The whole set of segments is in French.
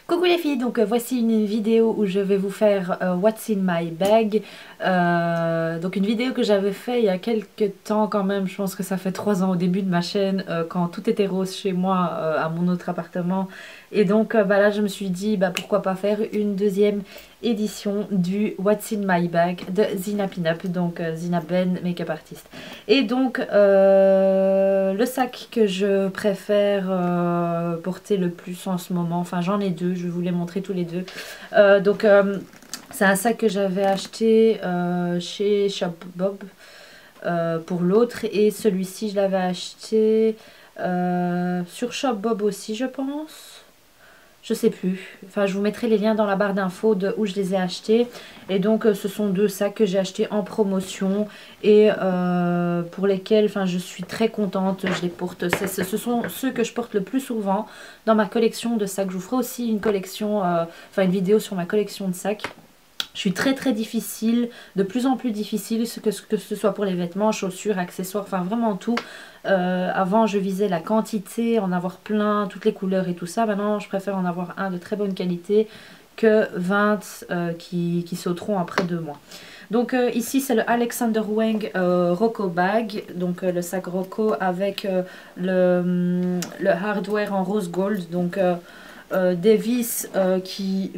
Coucou les filles, donc voici une vidéo où je vais vous faire What's in my bag. Donc une vidéo que j'avais fait il y a quelques temps quand même, je pense que ça fait 3 ans au début de ma chaîne, quand tout était rose chez moi à mon autre appartement. Et donc là je me suis dit pourquoi pas faire une deuxième édition du What's in my bag de Zina Pinup, donc Zina Ben, make-up artist. Et donc le sac que je préfère porter le plus en ce moment, enfin j'en ai deux, je vais vous les montrer tous les deux. C'est un sac que j'avais acheté chez Shop Bob pour l'autre, et celui-ci je l'avais acheté sur Shop Bob aussi je pense. Je sais plus, enfin je vous mettrai les liens dans la barre d'infos de où je les ai achetés. Et donc ce sont deux sacs que j'ai achetés en promotion et pour lesquels je suis très contente, je les porte. Ce sont ceux que je porte le plus souvent dans ma collection de sacs. Je vous ferai aussi une collection, une vidéo sur ma collection de sacs. Je suis très difficile, de plus en plus difficile, que ce soit pour les vêtements, chaussures, accessoires, enfin vraiment tout. Avant je visais la quantité, en avoir plein, toutes les couleurs et tout ça. Maintenant je préfère en avoir un de très bonne qualité que 20 qui sauteront après 2 mois. Donc ici c'est le Alexander Wang Rocco Bag, donc le sac Rocco avec le hardware en rose gold, donc des vis qui...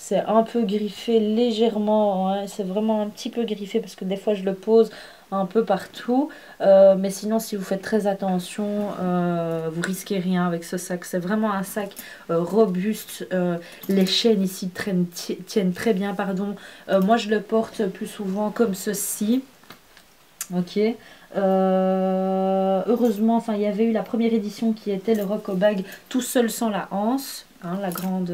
C'est un peu griffé légèrement, hein, c'est vraiment un petit peu griffé parce que des fois je le pose un peu partout. Mais sinon si vous faites très attention, vous risquez rien avec ce sac. C'est vraiment un sac robuste. Les chaînes ici tiennent très bien, pardon. Moi je le porte plus souvent comme ceci. Ok. Heureusement, il y avait eu la première édition qui était le Rocco Bag tout seul sans la anse. Hein, la grande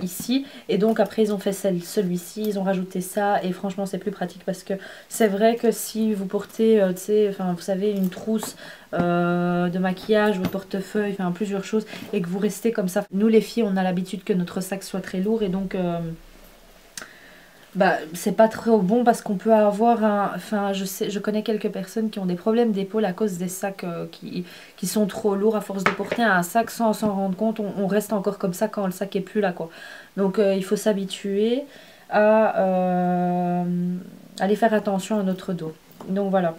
ici, et donc après ils ont fait celui-ci, ils ont rajouté ça, et franchement c'est plus pratique parce que c'est vrai que si vous portez vous savez, une trousse de maquillage, votre portefeuille, plusieurs choses, et que vous restez comme ça, nous les filles on a l'habitude que notre sac soit très lourd, et donc c'est pas très bon parce qu'on peut avoir un... je connais quelques personnes qui ont des problèmes d'épaule à cause des sacs qui sont trop lourds. À force de porter un sac sans s'en rendre compte, on reste encore comme ça quand le sac est plus là, quoi. Donc il faut s'habituer à aller faire attention à notre dos. Donc voilà.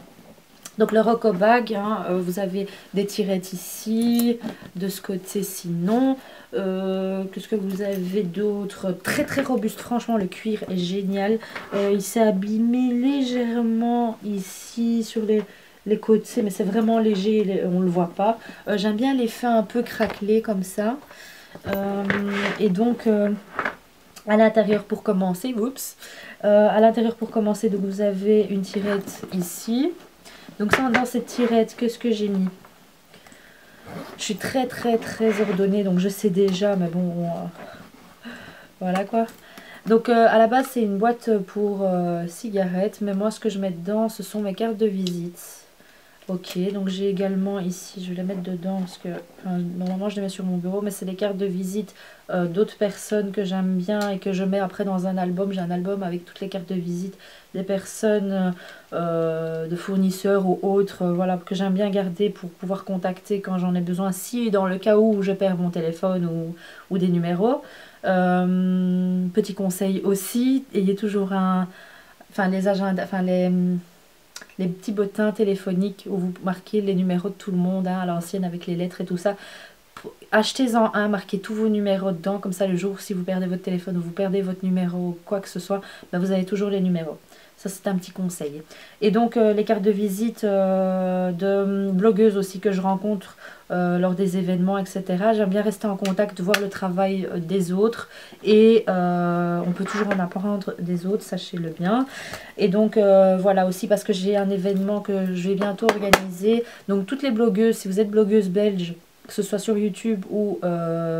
Donc le Rocco Bag, hein, vous avez des tirettes ici, de ce côté sinon. Qu'est-ce que vous avez d'autre? Très robuste, franchement le cuir est génial. Il s'est abîmé légèrement ici sur les côtés, mais c'est vraiment léger, on ne le voit pas. J'aime bien l'effet un peu craquelé comme ça. Et donc... à l'intérieur pour commencer, à l'intérieur pour commencer, donc vous avez une tirette ici. Donc ça, dans cette tirette, qu'est-ce que j'ai mis? Je suis très ordonnée, donc je sais déjà, mais bon, voilà quoi. Donc à la base c'est une boîte pour cigarettes, mais moi ce que je mets dedans ce sont mes cartes de visite. Ok, donc j'ai également ici, je vais les mettre dedans parce que normalement je les mets sur mon bureau, mais c'est les cartes de visite d'autres personnes que j'aime bien et que je mets après dans un album. J'ai un album avec toutes les cartes de visite des personnes, de fournisseurs ou autres, voilà, que j'aime bien garder pour pouvoir contacter quand j'en ai besoin, si dans le cas où je perds mon téléphone ou des numéros. Petit conseil aussi, ayez toujours les agendas, les petits bottins téléphoniques où vous marquez les numéros de tout le monde, hein, à l'ancienne avec les lettres et tout ça. Achetez-en un, marquez tous vos numéros dedans, comme ça le jour si vous perdez votre téléphone ou vous perdez votre numéro ou quoi que ce soit, vous avez toujours les numéros. Ça c'est un petit conseil. Et donc les cartes de visite de blogueuses aussi que je rencontre lors des événements, etc. J'aime bien rester en contact, voir le travail des autres, et on peut toujours en apprendre des autres, sachez-le bien. Et donc voilà, aussi parce que j'ai un événement que je vais bientôt organiser. Donc toutes les blogueuses, si vous êtes blogueuse belge, que ce soit sur YouTube ou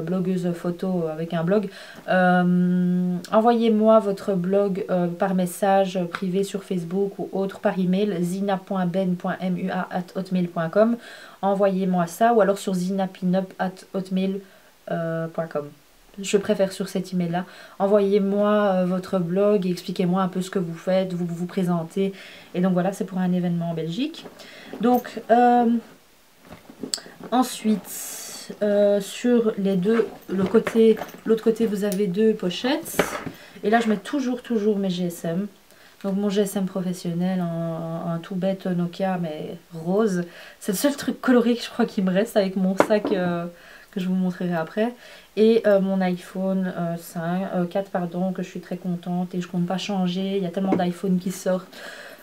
blogueuse photo avec un blog, envoyez-moi votre blog par message privé sur Facebook ou autre, par email, zina.ben.mua@hotmail.com. Envoyez-moi ça, ou alors sur zinapinup@hotmail.com. Je préfère sur cet email là. Envoyez-moi votre blog et expliquez-moi un peu ce que vous faites, vous vous présentez. Et donc voilà, c'est pour un événement en Belgique. Donc ensuite, sur les deux, l'autre côté vous avez deux pochettes. Et là je mets toujours mes GSM. Donc mon GSM professionnel, un tout bête Nokia mais rose. C'est le seul truc coloré que je crois qu'il me reste avec mon sac que je vous montrerai après. Et mon iPhone 4 pardon, que je suis très contente et je compte pas changer. Il y a tellement d'iPhone qui sortent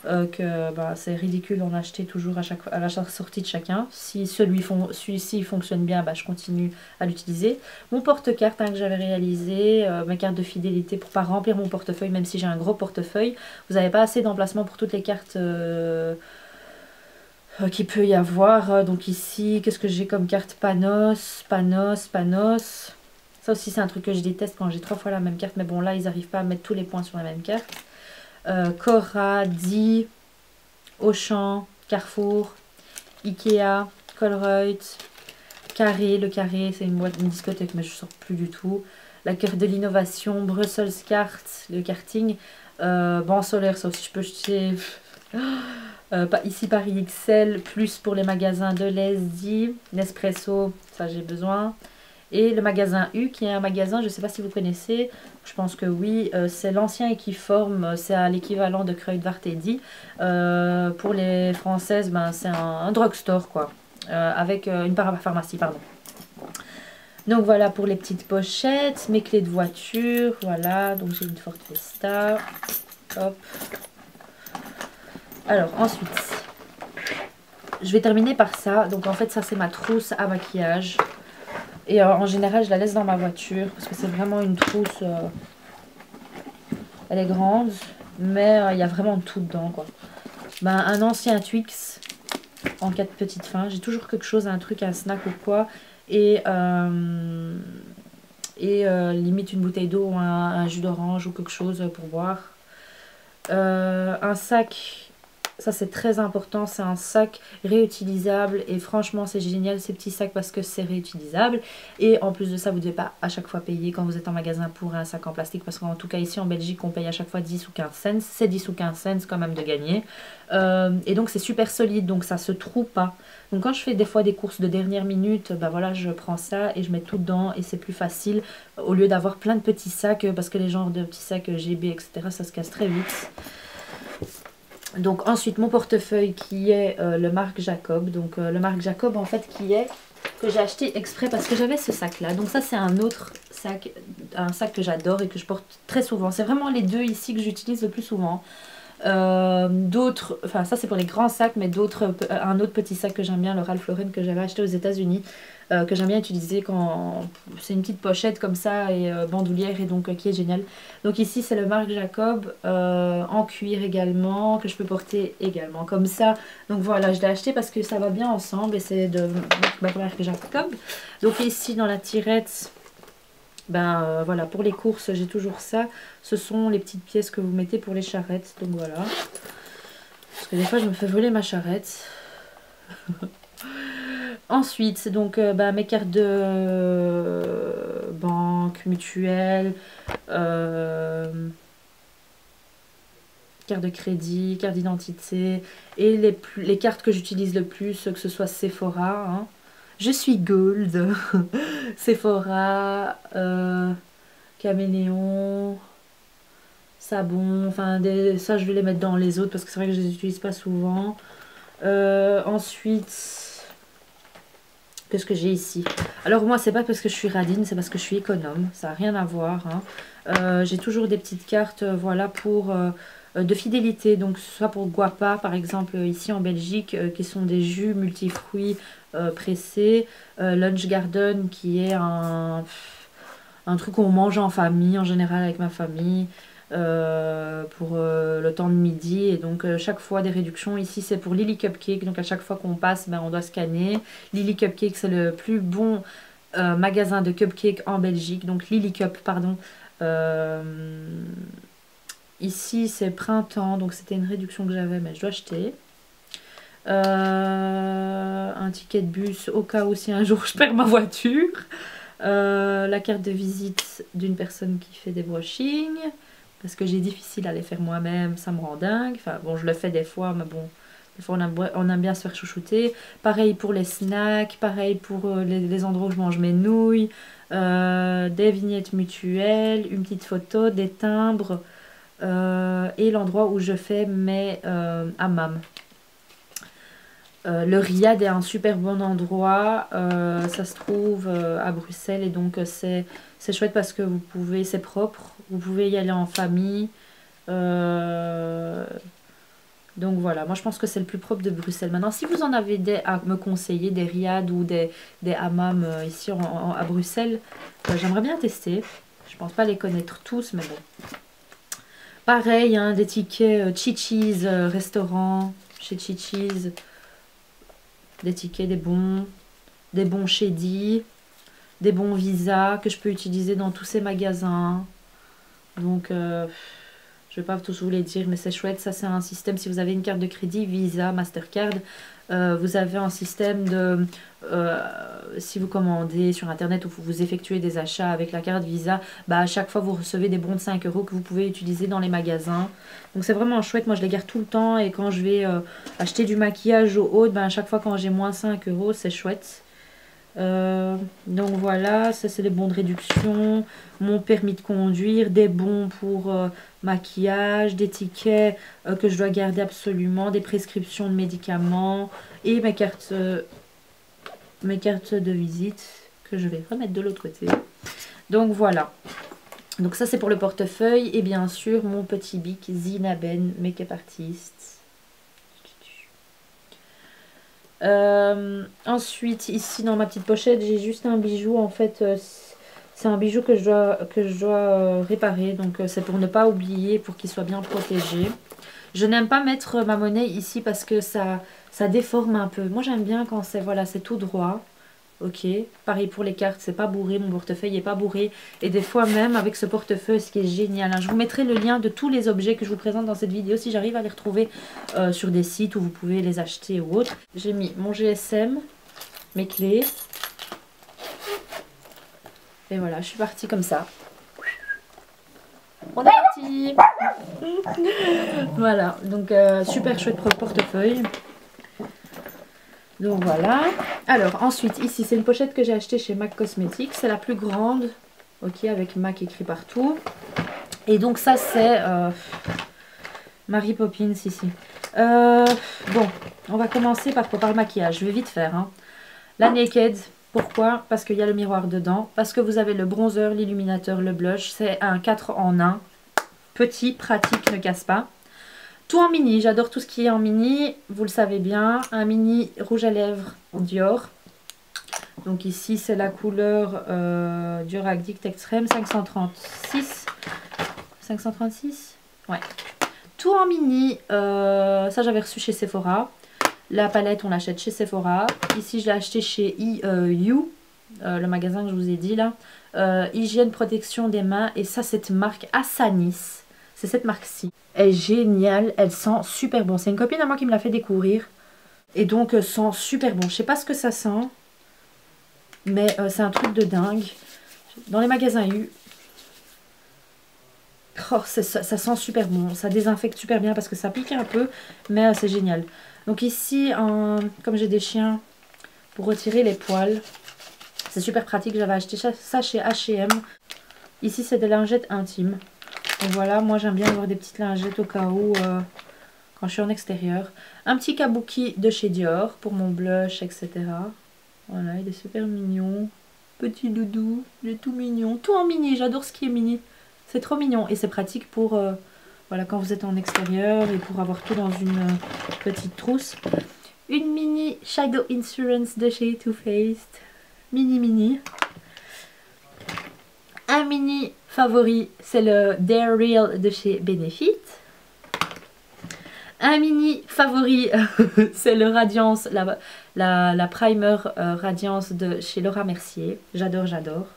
que bah, c'est ridicule d'en acheter toujours à la sortie de chacun. Si celui-ci fonctionne bien, bah, je continue à l'utiliser. Mon porte-carte que j'avais réalisé, mes cartes de fidélité pour pas remplir mon portefeuille, même si j'ai un gros portefeuille. Vous n'avez pas assez d'emplacement pour toutes les cartes qu'il peut y avoir. Donc ici, qu'est-ce que j'ai comme carte? Panos. Ça aussi c'est un truc que je déteste quand j'ai 3 fois la même carte. Mais bon là ils n'arrivent pas à mettre tous les points sur la même carte. Cora, Di, Auchan, Carrefour, Ikea, Colruyt, Carré. Le Carré c'est une discothèque mais je ne sors plus du tout. La carte de l'innovation, Brussels Kart, le karting. Banc solaire, ça aussi je peux jeter. Ici Paris XL, plus pour les magasins de l'ESDI, Nespresso, ça j'ai besoin. Et le magasin U, qui est un magasin, je ne sais pas si vous connaissez, je pense que oui, c'est l'ancien Equiform, c'est à l'équivalent de Kruidvat. Pour les Françaises, ben, c'est un drugstore, quoi, avec une parapharmacie, pardon. Donc voilà pour les petites pochettes, mes clés de voiture, voilà, donc j'ai une Ford Fiesta, hop. Alors ensuite, je vais terminer par ça, donc en fait ça c'est ma trousse à maquillage. Et en général, je la laisse dans ma voiture parce que c'est vraiment une trousse. Elle est grande, mais il y a vraiment tout dedans, quoi. Ben, un ancien Twix en cas de petite faim. J'ai toujours quelque chose, un truc, un snack ou quoi. Et limite une bouteille d'eau ou un jus d'orange ou quelque chose pour boire. Un sac. Ça c'est très important, c'est un sac réutilisable et franchement c'est génial ces petits sacs parce que c'est réutilisable. Et en plus de ça vous ne devez pas à chaque fois payer quand vous êtes en magasin pour un sac en plastique parce qu'en tout cas ici en Belgique on paye à chaque fois 10 ou 15 cents. C'est 10 ou 15 cents quand même de gagner. Et donc c'est super solide donc ça se troue pas. Donc quand je fais des fois des courses de dernière minute, bah voilà je prends ça et je mets tout dedans et c'est plus facile au lieu d'avoir plein de petits sacs parce que les genres de petits sacs GB etc ça se casse très vite. Donc ensuite mon portefeuille qui est le Marc Jacob. Donc le Marc Jacob en fait que j'ai acheté exprès parce que j'avais ce sac là. Donc ça c'est un autre sac, un sac que j'adore et que je porte très souvent. C'est vraiment les deux ici que j'utilise le plus souvent. D'autres, enfin ça c'est pour les grands sacs, mais d'autres, un autre petit sac que j'aime bien, le Ralph Lauren que j'avais acheté aux États-Unis, que j'aime bien utiliser quand c'est une petite pochette comme ça et bandoulière et donc qui est génial. Donc ici c'est le Marc Jacob en cuir également que je peux porter également comme ça. Donc voilà, je l'ai acheté parce que ça va bien ensemble et c'est de Marc Jacob. Donc ici dans la tirette. Ben voilà, pour les courses, j'ai toujours ça. Ce sont les petites pièces que vous mettez pour les charrettes. Donc voilà. Parce que des fois, je me fais voler ma charrette. Ensuite, c'est donc ben, mes cartes de banque, mutuelle, carte de crédit, carte d'identité. Et les cartes que j'utilise le plus, que ce soit Sephora, hein. Je suis Gold, Sephora, Caméléon, Savon, enfin ça je vais les mettre dans les autres parce que c'est vrai que je les utilise pas souvent. Ensuite, qu'est-ce que j'ai ici? Alors moi c'est pas parce que je suis radine, c'est parce que je suis économe, ça n'a rien à voir, hein. J'ai toujours des petites cartes, voilà, pour de fidélité, donc soit pour Guapa par exemple ici en Belgique, qui sont des jus multifruits pressés, Lunch Garden qui est un truc qu'on mange en famille, en général avec ma famille, pour le temps de midi. Et donc chaque fois des réductions. Ici c'est pour Lily Cupcake, donc à chaque fois qu'on passe ben, on doit scanner. Lily Cupcake c'est le plus bon magasin de cupcakes en Belgique, donc Lily Cup pardon. Ici c'est printemps, donc c'était une réduction que j'avais mais je dois acheter. Un ticket de bus au cas où si un jour je perds ma voiture. La carte de visite d'une personne qui fait des brushings parce que j'ai difficile à les faire moi-même, ça me rend dingue. Enfin bon, je le fais des fois mais bon, Des fois on aime bien se faire chouchouter. Pareil pour les snacks, pareil pour les endroits où je mange mes nouilles, des vignettes mutuelles, une petite photo, des timbres et l'endroit où je fais mes hammams. Le Riad est un super bon endroit, ça se trouve à Bruxelles et donc c'est chouette parce que vous pouvez, c'est propre, vous pouvez y aller en famille. Donc voilà, moi je pense que c'est le plus propre de Bruxelles. Maintenant, si vous en avez des à me conseiller, des riads ou des hammams ici à Bruxelles, j'aimerais bien tester. Je pense pas les connaître tous, mais bon. Pareil, hein, des tickets Chi-Chi's restaurant, chez Chi-Chi's. Des tickets, des bons Shady, des bons Visa que je peux utiliser dans tous ces magasins. Donc, je vais pas tous vous les dire, mais c'est chouette. Ça, c'est un système, si vous avez une carte de crédit, Visa, Mastercard, vous avez un système de... si vous commandez sur Internet ou vous effectuez des achats avec la carte Visa, bah, à chaque fois, vous recevez des bons de 5 € que vous pouvez utiliser dans les magasins. Donc, c'est vraiment chouette. Moi, je les garde tout le temps. Et quand je vais acheter du maquillage au haut, bah, à chaque fois, quand j'ai moins 5 €, c'est chouette. Donc voilà, ça c'est les bons de réduction, mon permis de conduire, des bons pour maquillage, des tickets que je dois garder absolument, des prescriptions de médicaments et mes cartes de visite que je vais remettre de l'autre côté. Donc voilà, donc ça c'est pour le portefeuille et bien sûr mon petit bic Zinaben Make-up Artist. Ensuite ici dans ma petite pochette j'ai juste un bijou, en fait c'est un bijou que je dois réparer, donc c'est pour ne pas oublier, pour qu'il soit bien protégé. Je n'aime pas mettre ma monnaie ici parce que ça déforme un peu. Moi j'aime bien quand c'est, voilà, c'est tout droit. Ok, pareil pour les cartes, c'est pas bourré, mon portefeuille est pas bourré. Et des fois même avec ce portefeuille, ce qui est génial, hein, je vous mettrai le lien de tous les objets que je vous présente dans cette vidéo si j'arrive à les retrouver sur des sites où vous pouvez les acheter ou autre. J'ai mis mon GSM, mes clés. Et voilà, je suis partie comme ça. On est parti. Voilà, donc super chouette portefeuille. Donc voilà. Alors ensuite, ici c'est une pochette que j'ai achetée chez MAC Cosmetics. C'est la plus grande. Ok, avec MAC écrit partout. Et donc ça c'est Mary Poppins ici. Bon, on va commencer par le maquillage. Je vais vite faire. Hein. La Naked. Pourquoi? Parce qu'il y a le miroir dedans. Parce que vous avez le bronzer, l'illuminateur, le blush. C'est un 4 en 1. Petit, pratique, ne casse pas. Tout en mini, j'adore tout ce qui est en mini, vous le savez bien. Un mini rouge à lèvres Dior. Donc ici c'est la couleur Dior Addict Extreme 536. 536 ouais. Tout en mini, ça j'avais reçu chez Sephora. La palette on l'achète chez Sephora. Ici je l'ai acheté chez You, le magasin que je vous ai dit là. Hygiène, protection des mains. Et ça, cette marque Assanis. C'est cette marque-ci. Elle est géniale, elle sent super bon. C'est une copine à moi qui me l'a fait découvrir. Et donc, sent super bon. Je sais pas ce que ça sent. Mais c'est un truc de dingue. Dans les magasins U. Oh, ça sent super bon. Ça désinfecte super bien parce que ça pique un peu. Mais c'est génial. Donc ici, comme j'ai des chiens, pour retirer les poils. C'est super pratique. J'avais acheté ça chez H&M. Ici, c'est des lingettes intimes. Et voilà, moi j'aime bien avoir des petites lingettes au cas où quand je suis en extérieur. Un petit kabuki de chez Dior pour mon blush, etc. Voilà, il est super mignon. Petit doudou, il est tout mignon. Tout en mini, j'adore ce qui est mini. C'est trop mignon et c'est pratique pour voilà, quand vous êtes en extérieur et pour avoir tout dans une petite trousse. Une mini Shadow Insurance de chez Too Faced. Mini. Un mini favori, c'est le Dare Real de chez Benefit. Un mini favori, c'est le Radiance, la primer Radiance de chez Laura Mercier. J'adore.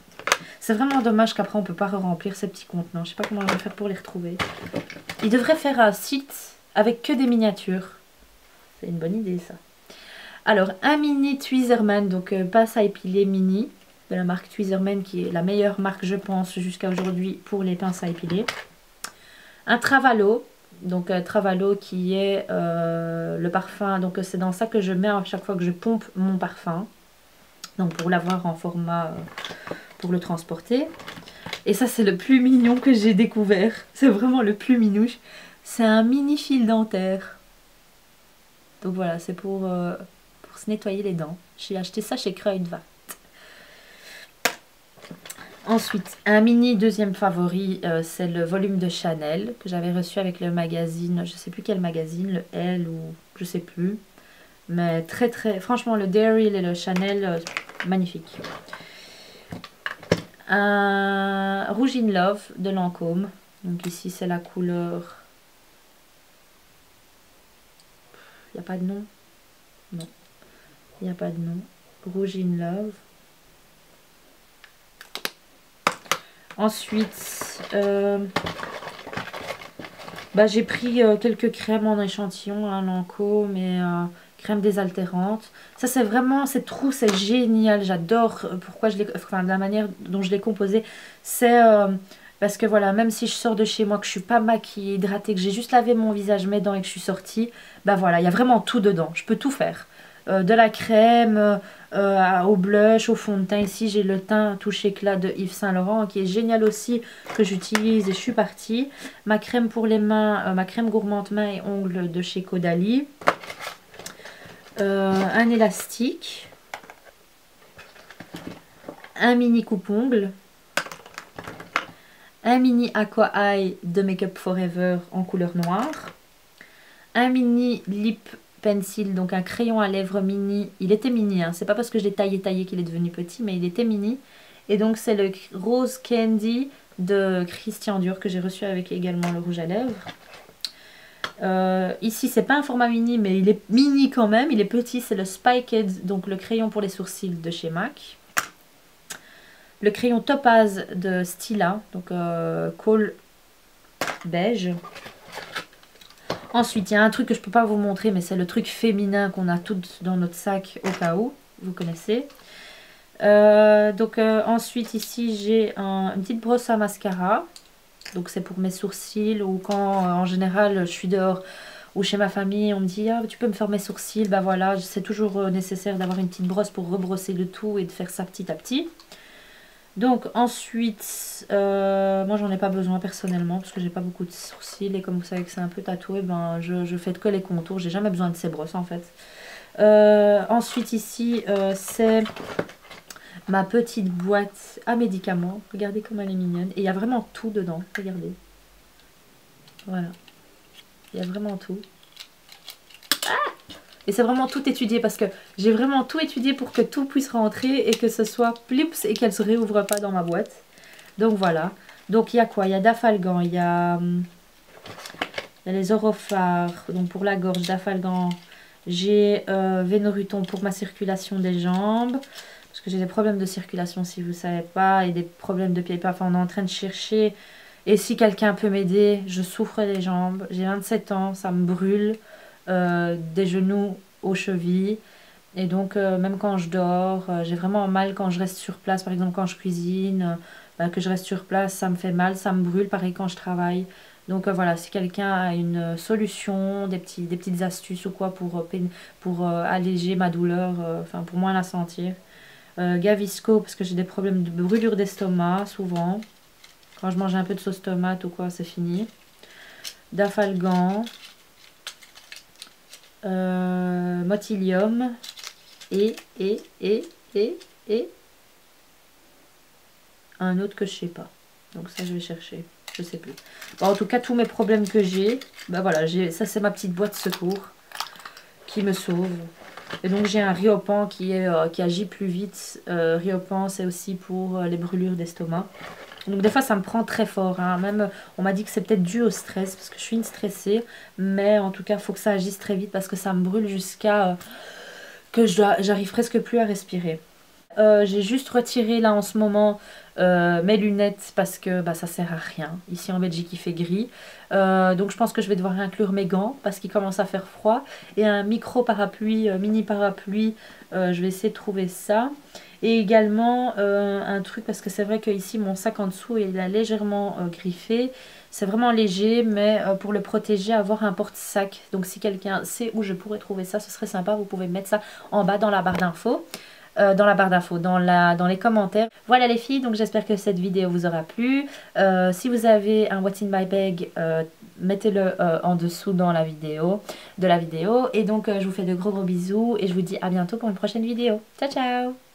C'est vraiment dommage qu'après on ne peut pas remplir ces petits contenants. Je ne sais pas comment on va faire pour les retrouver. Ils devraient faire un site avec que des miniatures. C'est une bonne idée ça. Alors, un mini Tweezerman, donc pince à épiler mini. De la marque Tweezerman qui est la meilleure marque je pense jusqu'à aujourd'hui pour les pinces à épiler. Un Travalo Donc Travalo qui est le parfum. Donc c'est dans ça que je mets à chaque fois que je pompe mon parfum. Donc pour l'avoir en format pour le transporter. Et ça c'est le plus mignon que j'ai découvert. C'est vraiment le plus minouche. C'est un mini fil dentaire. Donc voilà, c'est pour se nettoyer les dents. J'ai acheté ça chez Kruidvat. Ensuite, un mini deuxième favori, c'est le volume de Chanel que j'avais reçu avec le magazine, je sais plus quel magazine, le Elle ou je sais plus. Mais très très, franchement le Daryl et le Chanel, magnifique. Un rouge in Love de Lancôme. Donc ici c'est la couleur... Il n'y a pas de nom? Non, il n'y a pas de nom. Rouge in Love. Ensuite, j'ai pris quelques crèmes en échantillon, hein, Lancôme et crème désaltérante. Ça c'est vraiment, cette trousse est géniale, j'adore pourquoi je l'ai, enfin la manière dont je l'ai composée. C'est parce que voilà, même si je sors de chez moi, que je suis pas maquillée, hydratée, que j'ai juste lavé mon visage, mes dents et que je suis sortie, bah voilà, il y a vraiment tout dedans, je peux tout faire. De la crème au blush, au fond de teint. Ici j'ai le teint touche éclat de Yves Saint Laurent qui est génial aussi, que j'utilise et je suis partie. Ma crème pour les mains, ma crème gourmande mains et ongles de chez Caudalie. Un élastique. Un mini coupe-ongles. Un mini Aqua Eye de Make Up Forever en couleur noire. Un mini lip pencil, donc un crayon à lèvres mini. Il était mini, hein. C'est pas parce que je l'ai taillé qu'il est devenu petit, mais il était mini. Et donc c'est le Rose Candy de Christian Dior que j'ai reçu avec également le rouge à lèvres. Ici c'est pas un format mini, mais il est mini quand même. Il est petit, c'est le Spiked, donc le crayon pour les sourcils de chez MAC. Le crayon Topaz de Stila, donc Coal beige. Ensuite, il y a un truc que je ne peux pas vous montrer, mais c'est le truc féminin qu'on a toutes dans notre sac au cas où. Vous connaissez. Ensuite, ici, j'ai une petite brosse à mascara. Donc, c'est pour mes sourcils ou quand, en général, je suis dehors ou chez ma famille, on me dit « Ah, tu peux me faire mes sourcils ?» Bah voilà, c'est toujours nécessaire d'avoir une petite brosse pour rebrosser le tout et de faire ça petit à petit. Donc ensuite, moi j'en ai pas besoin personnellement parce que j'ai pas beaucoup de sourcils et comme vous savez que c'est un peu tatoué, ben je fais que les contours, j'ai jamais besoin de ces brosses en fait. Ensuite ici c'est ma petite boîte à médicaments, regardez comme elle est mignonne et il y a vraiment tout dedans, regardez. Voilà, il y a vraiment tout. Et c'est vraiment tout étudié parce que j'ai vraiment tout étudié pour que tout puisse rentrer et que ce soit plips et qu'elle ne se réouvre pas dans ma boîte. Donc voilà. Donc il y a quoi? Il y a Dafalgan, il y a les orophares, donc pour la gorge Dafalgan. J'ai Vénoruton pour ma circulation des jambes. Parce que j'ai des problèmes de circulation si vous ne savez pas. Et des problèmes de pieds. Enfin on est en train de chercher. Et si quelqu'un peut m'aider, je souffre des jambes. J'ai 27 ans, ça me brûle. Des genoux aux chevilles et donc même quand je dors j'ai vraiment mal quand je reste sur place, par exemple quand je cuisine, que je reste sur place ça me fait mal, ça me brûle, pareil quand je travaille. Donc voilà, si quelqu'un a une solution, des petites astuces ou quoi pour alléger ma douleur, enfin pour moins la sentir. Gavisco parce que j'ai des problèmes de brûlure d'estomac souvent, quand je mange un peu de sauce tomate ou quoi c'est fini. Dafalgan, Motilium et un autre que je sais pas, donc ça je vais chercher, je sais plus. Bon, en tout cas tous mes problèmes que j'ai, bah voilà, ça c'est ma petite boîte secours qui me sauve. Et donc j'ai un Riopan qui agit plus vite. Riopan c'est aussi pour les brûlures d'estomac. Donc des fois ça me prend très fort, hein. Même on m'a dit que c'est peut-être dû au stress parce que je suis une stressée, mais en tout cas il faut que ça agisse très vite parce que ça me brûle jusqu'à que j'arrive presque plus à respirer. J'ai juste retiré là en ce moment mes lunettes parce que bah, ça sert à rien. Ici en Belgique il fait gris. Donc je pense que je vais devoir inclure mes gants parce qu'il commence à faire froid. Et un micro parapluie, mini parapluie, je vais essayer de trouver ça. Et également un truc parce que c'est vrai que ici mon sac en dessous il a légèrement griffé. C'est vraiment léger mais pour le protéger avoir un porte-sac. Donc si quelqu'un sait où je pourrais trouver ça, ce serait sympa. Vous pouvez mettre ça en bas dans la barre d'infos. Dans les commentaires. Voilà les filles, donc j'espère que cette vidéo vous aura plu. Si vous avez un What's in my bag, mettez-le en dessous dans la vidéo, Et donc je vous fais de gros bisous et je vous dis à bientôt pour une prochaine vidéo. Ciao ciao!